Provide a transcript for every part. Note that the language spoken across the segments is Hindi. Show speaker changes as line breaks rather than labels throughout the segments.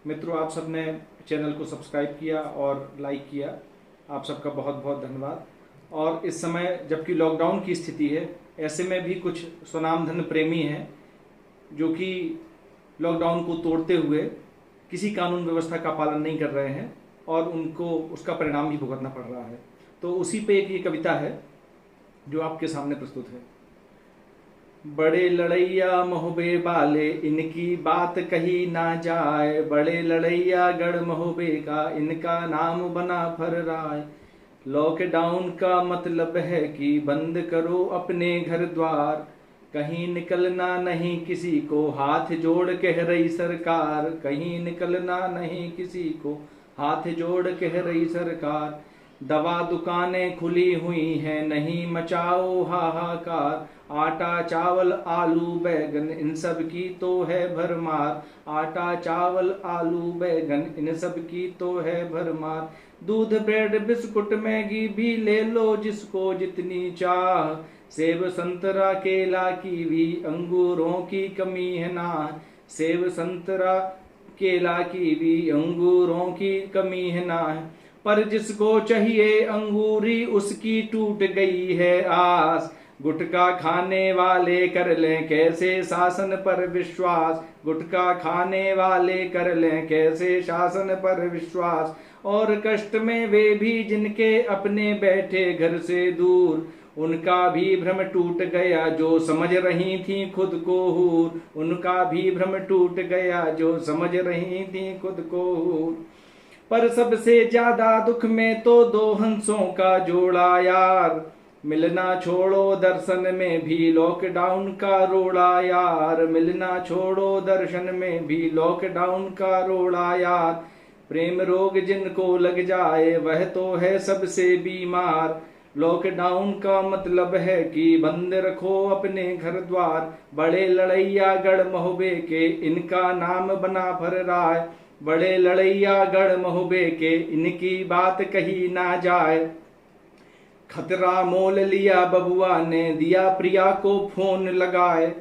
मित्रों, आप सबने चैनल को सब्सक्राइब किया और लाइक किया, आप सबका बहुत बहुत धन्यवाद। और इस समय जबकि लॉकडाउन की स्थिति है, ऐसे में भी कुछ स्वनामधन्य प्रेमी हैं जो कि लॉकडाउन को तोड़ते हुए किसी कानून व्यवस्था का पालन नहीं कर रहे हैं और उनको उसका परिणाम भी भुगतना पड़ रहा है। तो उसी पे एक ये कविता है जो आपके सामने प्रस्तुत है। बड़े लड़ैया मोहबे वाले, इनकी बात कही ना जाए। बड़े लड़ैया गढ़ मोहबे का, इनका नाम बना फर्राय। लॉकडाउन का मतलब है कि बंद करो अपने घर द्वार। कहीं निकलना नहीं किसी को, हाथ जोड़ कह रही सरकार। कहीं निकलना नहीं किसी को, हाथ जोड़ कह रही सरकार। दवा दुकानें खुली हुई हैं, नहीं मचाओ हाहाकार। आटा चावल आलू बैगन, इन सब की तो है भरमार। आटा चावल आलू बैगन, इन सब की तो है भरमार। दूध ब्रेड बिस्कुट मैगी भी ले लो जिसको जितनी चाह। सेब संतरा केला कीवी, अंगूरों की कमी है ना। सेब संतरा केला कीवी, अंगूरों की कमी है ना। पर जिसको चाहिए अंगूरी, उसकी टूट गई है आस। गुटखा खाने वाले कर लें कैसे शासन पर विश्वास। गुटखा खाने वाले कर लें कैसे शासन पर विश्वास। और कष्ट में वे भी जिनके अपने बैठे घर से दूर, उनका भी भ्रम टूट गया जो समझ रही थी खुद को हूर। उनका भी भ्रम टूट गया जो समझ रही थी खुद को हूर। पर सबसे ज्यादा दुख में तो दो हंसों का जोड़ा यार। मिलना छोड़ो दर्शन में भी लॉकडाउन का रोड़ा यार। मिलना छोड़ो दर्शन में भी लॉकडाउन का रोड़ा यार। प्रेम रोग जिनको लग जाए वह तो है सबसे बीमार। लॉकडाउन का मतलब है कि बंद रखो अपने घर द्वार। बड़े लड़ैया गढ़ मोहबे के, इनका नाम बना फर्राय। बड़े लड़ैया गढ़ मोहबे के, इनकी बात कही ना जाए। खतरा मोल लिया बबुआ ने, दिया प्रिया को फोन लगाए।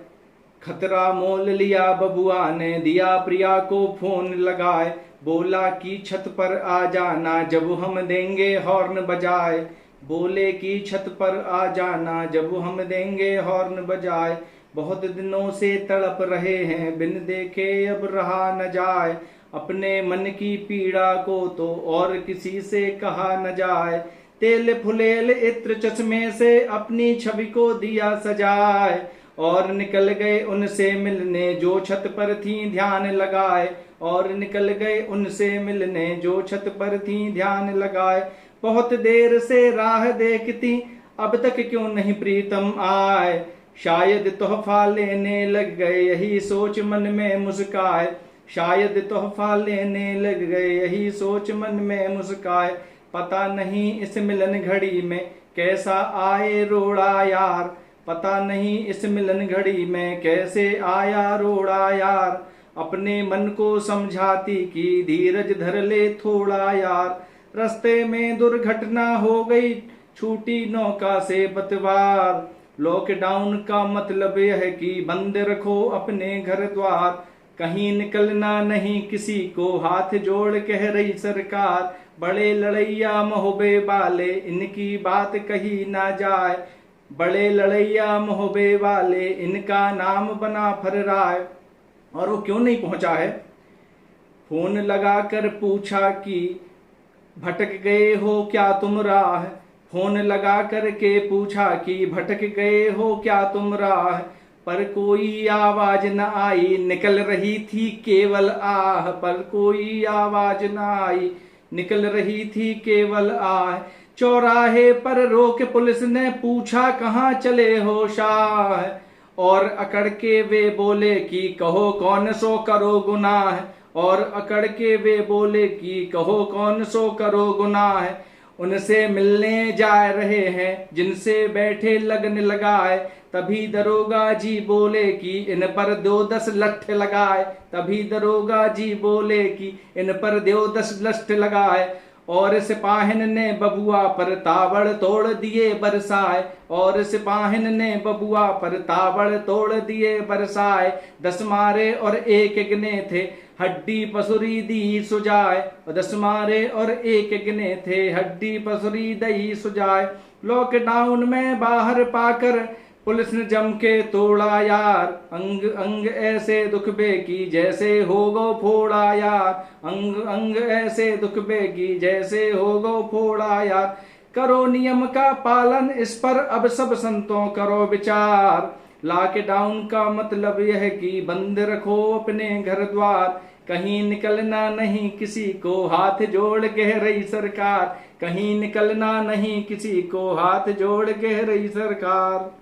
खतरा मोल लिया बबुआ ने, दिया प्रिया को फोन लगाए। बोला कि छत पर आ जाना जब हम देंगे हॉर्न बजाए। बोले कि छत पर आ जाना जब हम देंगे हॉर्न बजाए। बहुत दिनों से तड़प रहे हैं, बिन देखे अब रहा न जाए। अपने मन की पीड़ा को तो और किसी से कहा न जाए। तेल फुलेल इत्र चश्मे से अपनी छवि को दिया सजाए। और निकल गए उनसे मिलने जो छत पर थी ध्यान लगाए। और निकल गए उनसे मिलने जो छत पर थी ध्यान लगाए। बहुत देर से राह देखती, अब तक क्यों नहीं प्रीतम आए। शायद तोहफा लेने लग गए, यही सोच मन में मुस्काए। शायद तोहफा लेने लग गए, यही सोच मन में मुस्काए। पता नहीं इस मिलन घड़ी में कैसा आए रोड़ा यार। पता नहीं इस मिलन घड़ी में कैसे आया रोड़ा यार। अपने मन को समझाती कि धीरज धर ले थोड़ा यार। रास्ते में दुर्घटना हो गई, छूटी नौका से पतवार। लॉकडाउन का मतलब यह है कि बंद रखो अपने घर द्वार। कहीं निकलना नहीं किसी को, हाथ जोड़ कह रही सरकार। बड़े लड़ैया मोहबे वाले, इनकी बात कही ना जाए। बड़े लड़ैया मोहबे वाले, इनका नाम बना फर्राय। और वो क्यों नहीं पहुंचा है? फोन लगा कर पूछा कि भटक गए हो क्या तुम राह। फोन लगा करके पूछा कि भटक गए हो क्या तुम राह। पर कोई आवाज न आई, निकल रही थी केवल आह। पर कोई आवाज न आई, निकल रही थी केवल आह। चौराहे पर रोक पुलिस ने पूछा कहाँ चले हो शाह। और अकड़ के वे बोले कि कहो कौन सो करो गुनाह। और अकड़ के वे बोले कि कहो कौन सो करो गुनाह। उनसे मिलने जा रहे हैं जिनसे बैठे लगन लगाए। तभी दरोगा जी बोले कि इन पर दो 10 लठ लगाए। तभी दरोगा जी बोले कि इन पर दो 10 लठ लगाए। और सिपाहिन ने बबुआ पर ताबड़ तोड़ दिए बरसाए, और सिपाहिन ने बबुआ पर ताबड़ तोड़ दिए बरसाए। 10 मारे और 1 गिने थे, हड्डी पसुरी दी सुजाए। 10 मारे और 1 गिने थे, हड्डी पसुरी दी सुजाए। लॉकडाउन में बाहर पाकर पुलिस ने जम के तोड़ा यार, अंग अंग ऐसे दुख बेगी जैसे हो गो फोड़ा यार, अंग अंग ऐसे दुख बेगी जैसे हो गो फोड़ा यार। करो नियम का पालन, इस पर अब सब संतों करो विचार। लॉकडाउन का मतलब यह कि बंद रखो अपने घर द्वार, कहीं निकलना नहीं किसी को हाथ जोड़ कह रही सरकार, कहीं निकलना नहीं किसी को हाथ जोड़ कह रही सरकार।